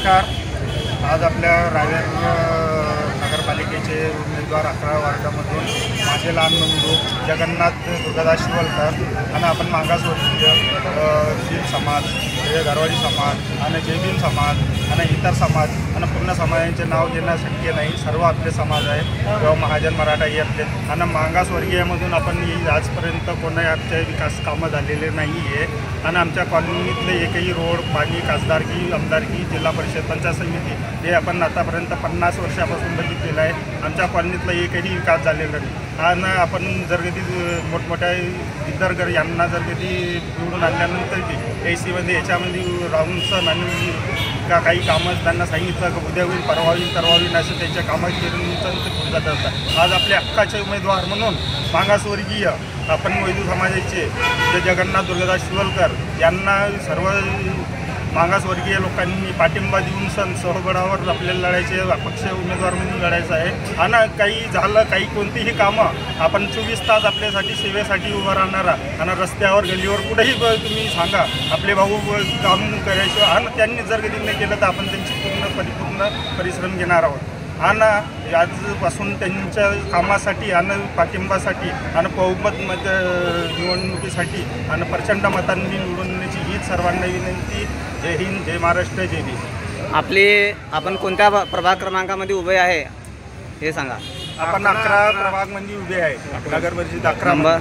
नमस्कार। आज आपल्या रावेर नगरपालिकेचे उमेदवार 11 वार्डामधून माझे लहान बंधू जगन्नाथ दुर्गादास शिवलकर आणि आपण मागासवर्गीय शील समाज, घरवाडी समाज आणि जयभीम समाज आणि इतर समाज आणि पूर्ण समाजाचे नाव घेणं शक्य नाही। सर्व आपले समाज आहे किंवा महाजन मराठा हे आपले आणि मागासवर्गीयमधून आपण आजपर्यंत कोणाही आमच्या विकास कामं झालेले नाही आहे आणि आमच्या कॉलनीतले एकही रोड, पाणी, खासदारकी, आमदारकी, जिल्हा परिषद, पंचायत समिती हे आपण आतापर्यंत 50 वर्षापासून बघितलेलं आहे। आमच्या कॉलनीतला एकही विकास झालेला नाही आणि आपण जर कधी मोठमोठ्या इतर यांना जर कधी निवडून आणल्यानंतर की एसीमध्ये याच्यामध्ये राहून सण आणि काही कामं त्यांना सांगितलं की उद्या होईल, परवा होईल, तरवा होईल असं त्यांच्या कामाची पुढे जात असतात। आज आपल्या हक्काचे उमेदवार म्हणून मागासवर्गीय आपण वैदू समाजाचे जे जगन्नाथ दुर्गादास शिवलकर यांना सर्व मागासवर्गीय लोकांनी पाठिंबा देऊन सहगडावर आपल्याला लढायचे, अपक्ष उमेदवार म्हणून लढायचं आहे आणि काही झालं, काही कोणतीही कामं आपण 24 तास आपल्यासाठी सेवेसाठी उभं राहणारा आणि रस्त्यावर गल्लीवर कुठेही तुम्ही सांगा आपले भाऊ काम करायचं आणि त्यांनी जर कधी नाही केलं तर आपण त्यांची परिपूर्ण परिश्रम घेणार आहोत आणि आजपासून त्यांच्या कामासाठी आणि पाठिंबासाठी आणि बहुमत निवडणुकीसाठी आणि प्रचंड मतांनी निवडण्याची हीच सर्वांना विनंती। जय हिंद, जय महाराष्ट्र, जय भीम। आपण कोणत्या प्रभाग क्रमांकामध्ये उभे आहे हे सांगा। आपण 11 प्रभागमध्ये उभे आहे, नगर परिषद 11 नंबर।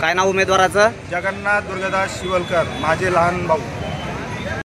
काय नाव उमेदवाराचं? जगन्नाथ दुर्गादास शिवलकर, माझे लहान भाऊ।